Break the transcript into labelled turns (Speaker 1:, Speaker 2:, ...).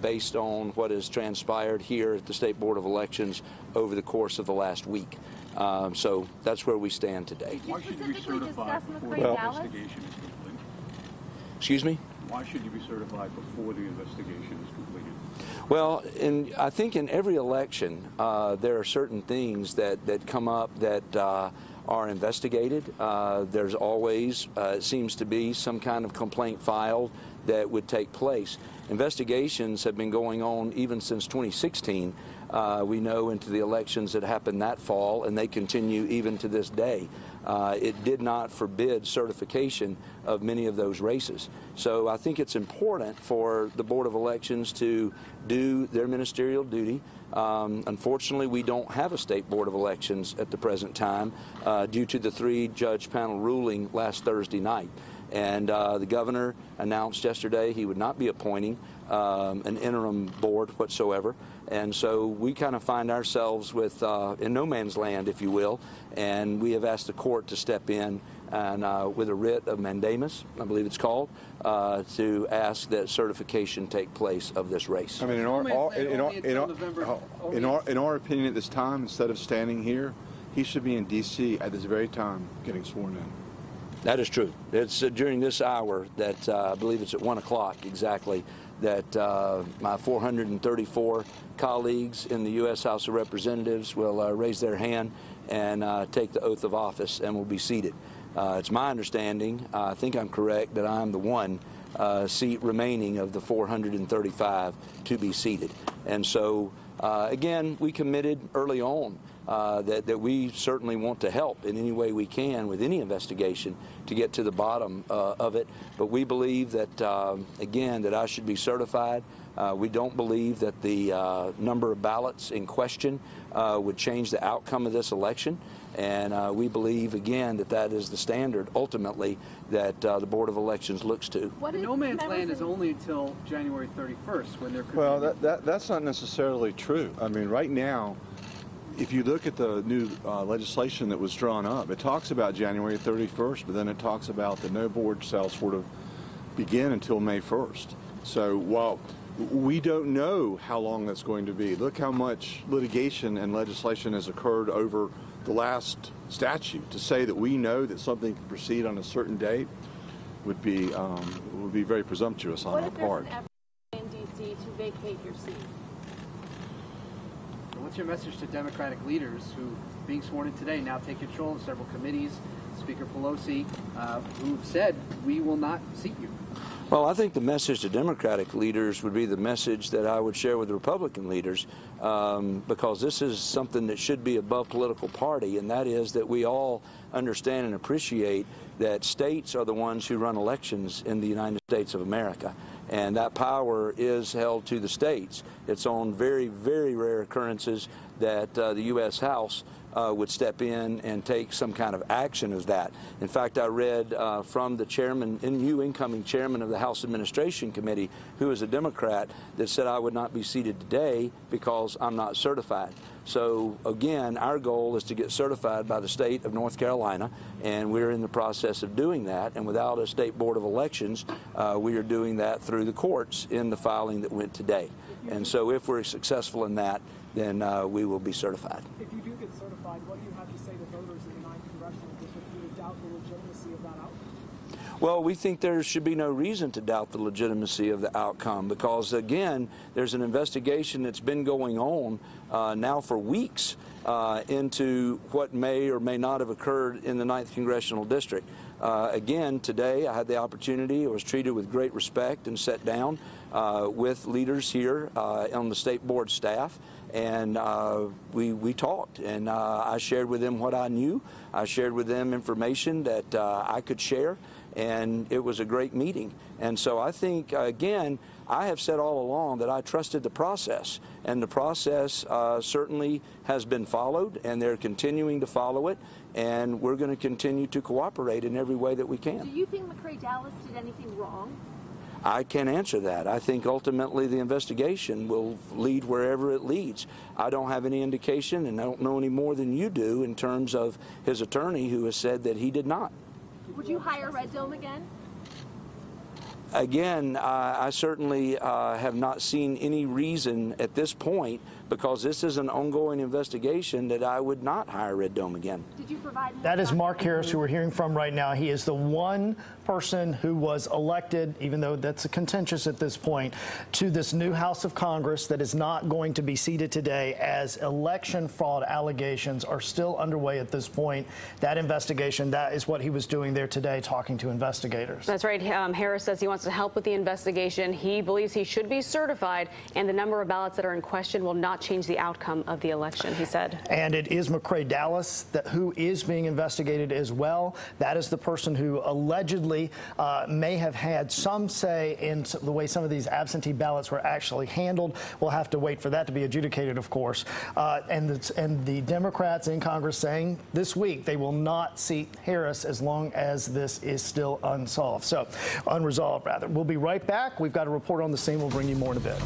Speaker 1: based on what has transpired here at the State Board of Elections over the course of the last week. So that's where we stand today.
Speaker 2: Why should you be certified before the investigation is complete?
Speaker 1: Excuse me?
Speaker 2: Why should you be certified before the investigation is completed?
Speaker 1: Well, I think in every election, there are certain things that come up that are investigated. There's always, it seems to be, some kind of complaint filed that would take place. Investigations have been going on even since 2016. We know into the elections that happened that fall, and they continue even to this day. It did not forbid certification of many of those races. So I think it's important for the Board of Elections to do their ministerial duty. Unfortunately, we don't have a State Board of Elections at the present time due to the 3-judge panel ruling last Thursday night. And the governor announced yesterday he would not be appointing an interim board whatsoever. And so we kind of find ourselves with in no man's land, if you will, and we have asked the court to step in and with a writ of mandamus, I believe it's called, to ask that certification take place of this race.
Speaker 3: I mean, in our opinion at this time, instead of standing here, he should be in D.C. at this very time getting sworn in.
Speaker 1: That is true. It's during this hour that I believe it's at 1 o'clock exactly that my 434 colleagues in the U.S. House of Representatives will raise their hand and take the oath of office and will be seated. It's my understanding, I think I'm correct, that I'm the one seat remaining of the 435 to be seated. And so, again, we committed early on that we certainly want to help in any way we can with any investigation to get to the bottom of it. But we believe that, again, that I should be certified. We don't believe that the number of ballots in question would change the outcome of this election. And we believe, again, that that is the standard, ultimately, that the Board of Elections looks to.
Speaker 4: No man's land is only until January 31st when there could be...
Speaker 3: Well, that's not necessarily true. I mean, right now, if you look at the new legislation that was drawn up, it talks about January 31st, but then it talks about the no board shall sort of begin until May 1st. So while we don't know how long that's going to be, look how much litigation and legislation has occurred over the last statute. To say that we know that something can proceed on a certain date would be very presumptuous on our part.
Speaker 5: What if there's an effort in D.C. to vacate your seat?
Speaker 4: What's your message to Democratic leaders who, being sworn in today, now take control of several committees, Speaker Pelosi, who've said, we will not seat you?
Speaker 1: Well, I think the message to Democratic leaders would be the message that I would share with Republican leaders, because this is something that should be above political party, and that is that we all understand and appreciate that states are the ones who run elections in the United States of America, and that power is held to the states. It's on very, very rare occurrences that the U.S. House would step in and take some kind of action of that. In fact, I read from the chairman, new incoming chairman of the House Administration Committee, who is a Democrat, that said I would not be seated today because I'm not certified. So again, our goal is to get certified by the state of North Carolina, and we're in the process of doing that. And without a State Board of Elections, we are doing that through the courts in the filing that went today. And so if we're successful in that, then we will be certified.
Speaker 6: If you do get certified, what do you have to say to voters in the 9th Congressional District who would doubt the legitimacy of that outcome?
Speaker 1: Well, we think there should be no reason to doubt the legitimacy of the outcome because, again, there's an investigation that's been going on now for weeks into what may or may not have occurred in the 9th Congressional District. Again, today I had the opportunity, I was treated with great respect and sat down with leaders here on the State Board staff, and we talked, and I shared with them what I knew. I shared with them information that I could share, and it was a great meeting. And so I think, again, I have said all along that I trusted the process, and the process certainly has been followed, and they're continuing to follow it, and we're going to continue to cooperate in every way that we can.
Speaker 5: Do you think McCrae Dowless did anything wrong?
Speaker 1: I can't answer that. I think ultimately the investigation will lead wherever it leads. I don't have any indication, and I don't know any more than you do in terms of his attorney who has said that he did not.
Speaker 5: Would you hire Red Dome again?
Speaker 1: again, I certainly have not seen any reason at this point, because this is an ongoing investigation, that I would not hire Red Dome again.
Speaker 5: Did you provide more
Speaker 7: That is Mark
Speaker 5: documentation?
Speaker 7: Harris, who we're hearing from right now. He is the one person who was elected, even though that's contentious at this point, to this new House of Congress that is not going to be seated today, as election fraud allegations are still underway at this point. That investigation, that is what he was doing there today, talking to investigators.
Speaker 8: That's right. Harris says he wants to help with the investigation. He believes he should be certified, and the number of ballots that are in question will not change the outcome of the election, he said.
Speaker 7: And it is McCrae Dallas who is being investigated as well. That is the person who allegedly may have had some say in the way some of these absentee ballots were actually handled. We'll have to wait for that to be adjudicated, of course. And the Democrats in Congress saying this week they will not seat Harris as long as this is still unresolved. We'll be right back. We've got a report on the scene. We'll bring you more in a bit.